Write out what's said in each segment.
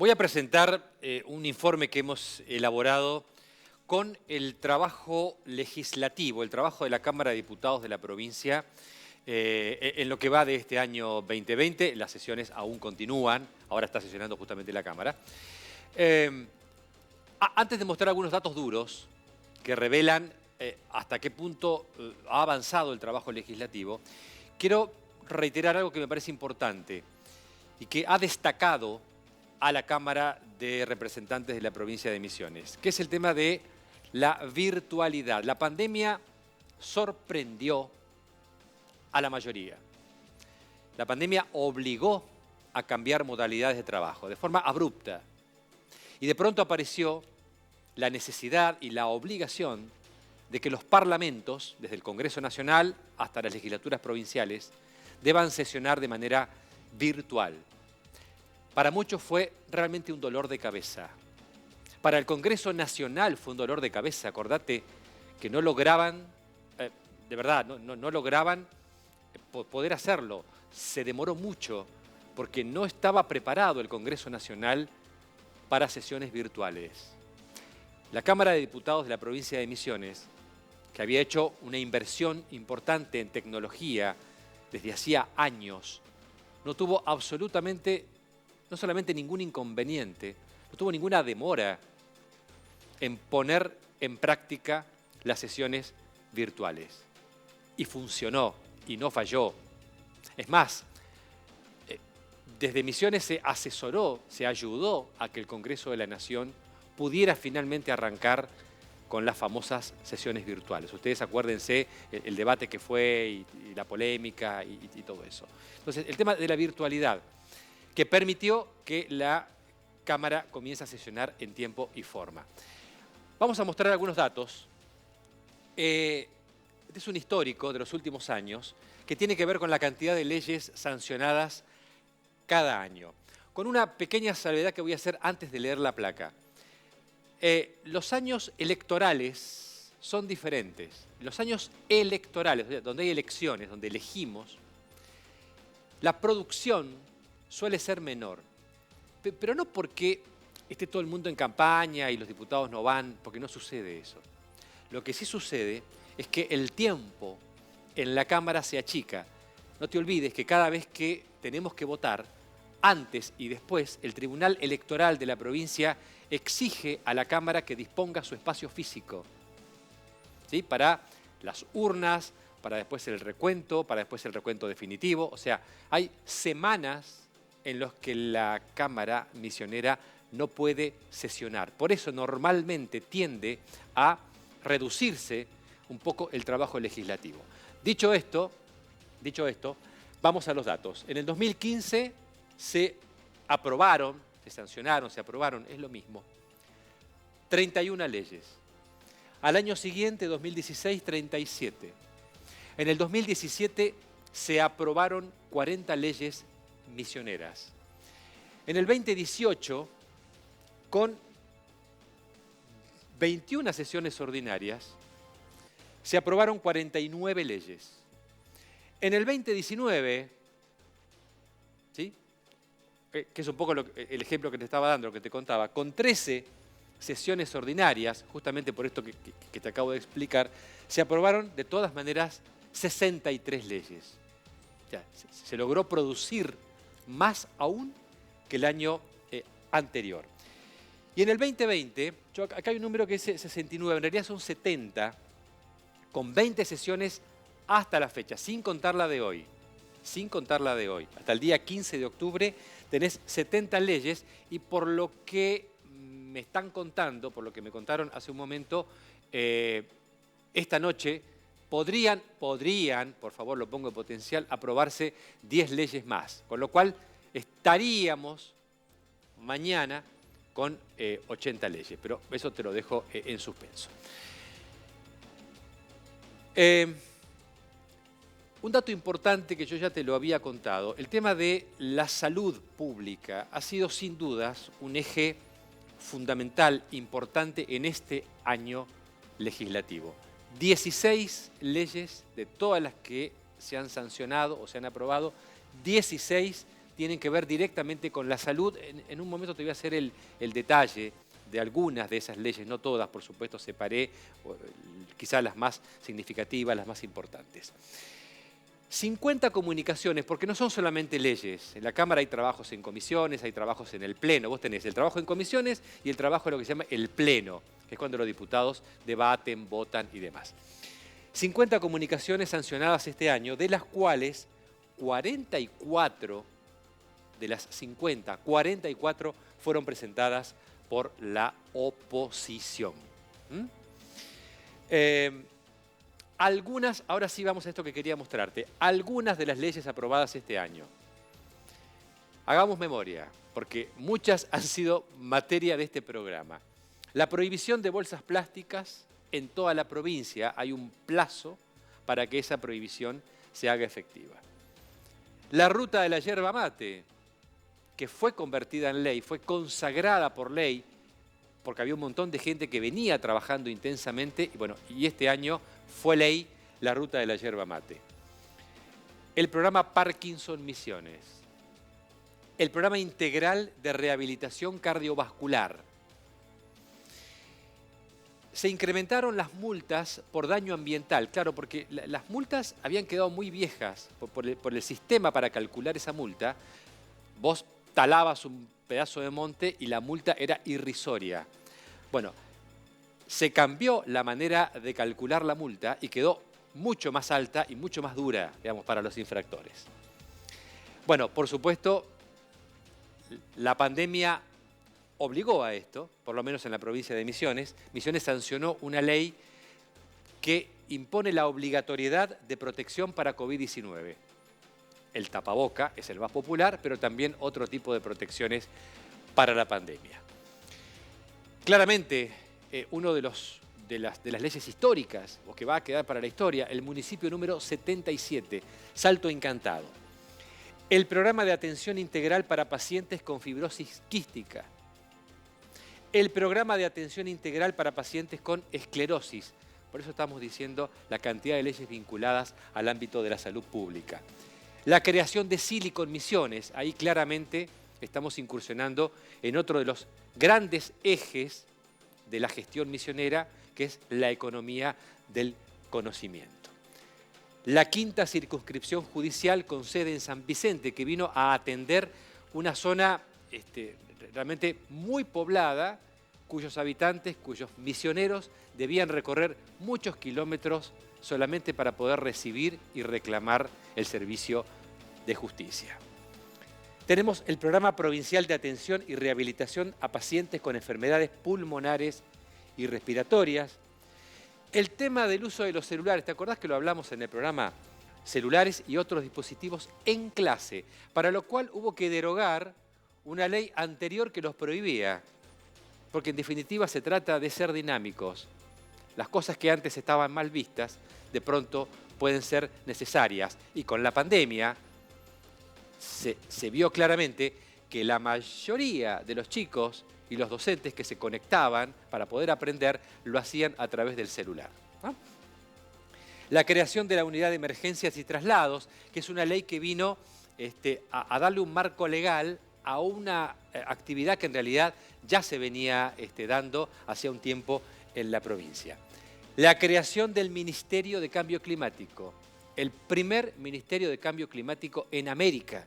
Voy a presentar un informe que hemos elaborado con el trabajo legislativo, el trabajo de la Cámara de Diputados de la provincia en lo que va de este año 2020. Las sesiones aún continúan, ahora está sesionando justamente la Cámara. Antes de mostrar algunos datos duros que revelan hasta qué punto ha avanzado el trabajo legislativo, quiero reiterar algo que me parece importante y que ha destacado a la Cámara de Representantes de la provincia de Misiones, que es el tema de la virtualidad. La pandemia sorprendió a la mayoría. La pandemia obligó a cambiar modalidades de trabajo de forma abrupta. Y de pronto apareció la necesidad y la obligación de que los parlamentos, desde el Congreso Nacional hasta las legislaturas provinciales, deban sesionar de manera virtual. Para muchos fue realmente un dolor de cabeza. Para el Congreso Nacional fue un dolor de cabeza. Acordate que no lograban, de verdad, no lograban poder hacerlo. Se demoró mucho porque no estaba preparado el Congreso Nacional para sesiones virtuales. La Cámara de Diputados de la provincia de Misiones, que había hecho una inversión importante en tecnología desde hacía años, no tuvo absolutamente, no solamente ningún inconveniente, no tuvo ninguna demora en poner en práctica las sesiones virtuales. Y funcionó, y no falló. Es más, desde Misiones se asesoró, se ayudó a que el Congreso de la Nación pudiera finalmente arrancar con las famosas sesiones virtuales. Ustedes acuérdense el debate que fue y la polémica y todo eso. Entonces, el tema de la virtualidad, que permitió que la Cámara comience a sesionar en tiempo y forma. Vamos a mostrar algunos datos. Este es un histórico de los últimos años que tiene que ver con la cantidad de leyes sancionadas cada año. Con una pequeña salvedad que voy a hacer antes de leer la placa. Los años electorales son diferentes. Los años electorales, donde hay elecciones, donde elegimos, la producción suele ser menor. Pero no porque esté todo el mundo en campaña y los diputados no van, porque no sucede eso. Lo que sí sucede es que el tiempo en la Cámara se achica. No te olvides que cada vez que tenemos que votar, antes y después, el Tribunal Electoral de la provincia exige a la Cámara que disponga su espacio físico, ¿sí? Para las urnas, para después el recuento, para después el recuento definitivo. O sea, hay semanas en las que la Cámara misionera no puede sesionar. Por eso normalmente tiende a reducirse un poco el trabajo legislativo. Dicho esto, vamos a los datos. En el 2015 se aprobaron, se sancionaron, se aprobaron, es lo mismo, 31 leyes. Al año siguiente, 2016, 37. En el 2017 se aprobaron 40 leyes misioneras. En el 2018, con 21 sesiones ordinarias, se aprobaron 49 leyes. En el 2019, ¿sí?, que es un poco el ejemplo que te estaba dando, lo que te contaba, con 13 sesiones ordinarias, justamente por esto que te acabo de explicar, se aprobaron de todas maneras 63 leyes. O sea, se logró producir más aún que el año anterior. Y en el 2020, acá hay un número que es 69, en realidad son 70, con 20 sesiones hasta la fecha, sin contar la de hoy. Sin contar la de hoy. Hasta el día 15 de octubre tenés 70 leyes y por lo que me están contando, por lo que me contaron hace un momento, esta noche podrían, por favor lo pongo en potencial, aprobarse 10 leyes más. Con lo cual estaríamos mañana con 80 leyes, pero eso te lo dejo en suspenso. Un dato importante que yo ya te lo había contado, el tema de la salud pública ha sido sin dudas un eje fundamental, importante en este año legislativo. 16 leyes de todas las que se han sancionado o se han aprobado, 16 tienen que ver directamente con la salud. En un momento te voy a hacer el detalle de algunas de esas leyes, no todas, por supuesto, separé quizás las más significativas, las más importantes. 50 comunicaciones, porque no son solamente leyes. En la Cámara hay trabajos en comisiones, hay trabajos en el Pleno. Vos tenés el trabajo en comisiones y el trabajo en lo que se llama el Pleno, que es cuando los diputados debaten, votan y demás. 50 comunicaciones sancionadas este año, de las cuales 44 de las 50, 44 fueron presentadas por la oposición. Algunas, ahora sí vamos a esto que quería mostrarte, algunas de las leyes aprobadas este año. Hagamos memoria, porque muchas han sido materia de este programa. La prohibición de bolsas plásticas en toda la provincia. Hay un plazo para que esa prohibición se haga efectiva. La ruta de la yerba mate, que fue convertida en ley, fue consagrada por ley, porque había un montón de gente que venía trabajando intensamente, y este año fue ley la ruta de la yerba mate. El programa Parkinson Misiones. El programa integral de rehabilitación cardiovascular. Se incrementaron las multas por daño ambiental, claro, porque las multas habían quedado muy viejas por el sistema para calcular esa multa. Vos talabas un pedazo de monte y la multa era irrisoria. Bueno, se cambió la manera de calcular la multa y quedó mucho más alta y mucho más dura, digamos, para los infractores. Bueno, por supuesto, la pandemia obligó a esto, por lo menos en la provincia de Misiones. Misiones sancionó una ley que impone la obligatoriedad de protección para COVID-19. El tapaboca es el más popular, pero también otro tipo de protecciones para la pandemia. Claramente, uno de las leyes históricas, o que va a quedar para la historia, el municipio número 77, Salto Encantado. El programa de atención integral para pacientes con fibrosis quística. El programa de atención integral para pacientes con esclerosis. Por eso estamos diciendo la cantidad de leyes vinculadas al ámbito de la salud pública. La creación de Silicon Misiones. Ahí claramente estamos incursionando en otro de los grandes ejes de la gestión misionera, que es la economía del conocimiento. La quinta circunscripción judicial con sede en San Vicente, que vino a atender una zona realmente muy poblada, cuyos habitantes, cuyos misioneros debían recorrer muchos kilómetros solamente para poder recibir y reclamar el servicio de justicia. Tenemos el Programa Provincial de Atención y Rehabilitación a Pacientes con Enfermedades Pulmonares y Respiratorias. El tema del uso de los celulares, ¿te acordás que lo hablamos en el programa? Celulares y otros dispositivos en clase, para lo cual hubo que derogar una ley anterior que los prohibía, porque en definitiva se trata de ser dinámicos. Las cosas que antes estaban mal vistas, de pronto pueden ser necesarias. Y con la pandemia se vio claramente que la mayoría de los chicos y los docentes que se conectaban para poder aprender lo hacían a través del celular, ¿no? La creación de la Unidad de Emergencias y Traslados, que es una ley que vino a darle un marco legal a una actividad que en realidad ya se venía dando hacía un tiempo en la provincia. La creación del Ministerio de Cambio Climático, el primer Ministerio de Cambio Climático en América.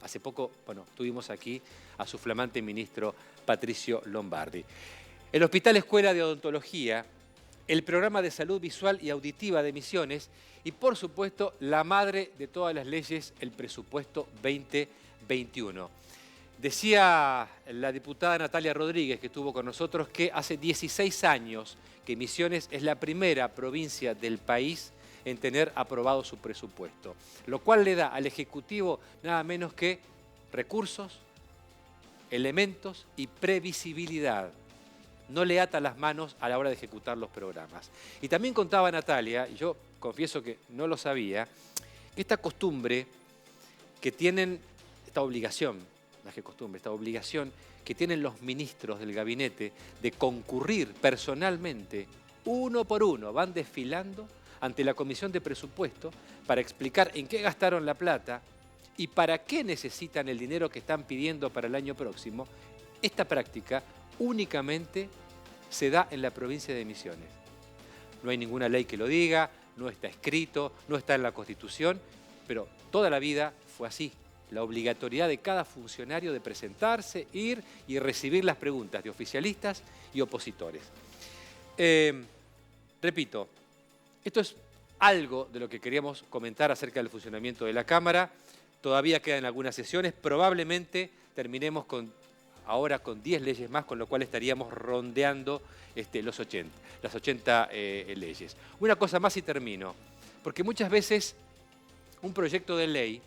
Hace poco, tuvimos aquí a su flamante ministro Patricio Lombardi. El Hospital Escuela de Odontología, el Programa de Salud Visual y Auditiva de Misiones y, por supuesto, la madre de todas las leyes, el presupuesto 2021. Decía la diputada Natalia Rodríguez, que estuvo con nosotros, que hace 16 años que Misiones es la primera provincia del país en tener aprobado su presupuesto, lo cual le da al Ejecutivo nada menos que recursos, elementos y previsibilidad. No le ata las manos a la hora de ejecutar los programas. Y también contaba Natalia, y yo confieso que no lo sabía, que esta costumbre que tienen, esta obligación que tienen los ministros del gabinete de concurrir personalmente, uno por uno, van desfilando ante la Comisión de Presupuesto para explicar en qué gastaron la plata y para qué necesitan el dinero que están pidiendo para el año próximo, esta práctica únicamente se da en la provincia de Misiones. No hay ninguna ley que lo diga, no está escrito, no está en la Constitución, pero toda la vida fue así. La obligatoriedad de cada funcionario de presentarse, ir y recibir las preguntas de oficialistas y opositores. Repito, esto es algo de lo que queríamos comentar acerca del funcionamiento de la Cámara. Todavía quedan algunas sesiones, probablemente terminemos ahora con 10 leyes más, con lo cual estaríamos rondeando las 80 leyes. Una cosa más y termino, porque muchas veces un proyecto de ley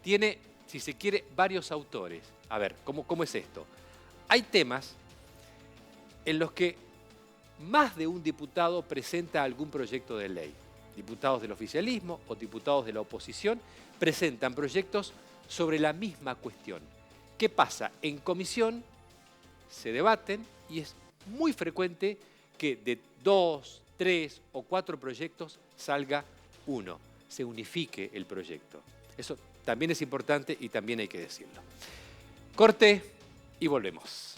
tiene, si se quiere, varios autores. A ver, ¿cómo es esto? Hay temas en los que más de un diputado presenta algún proyecto de ley. Diputados del oficialismo o diputados de la oposición presentan proyectos sobre la misma cuestión. ¿Qué pasa? En comisión se debaten y es muy frecuente que de 2, 3 o 4 proyectos salga uno, se unifique el proyecto. Eso también es importante y también hay que decirlo. Corte y volvemos.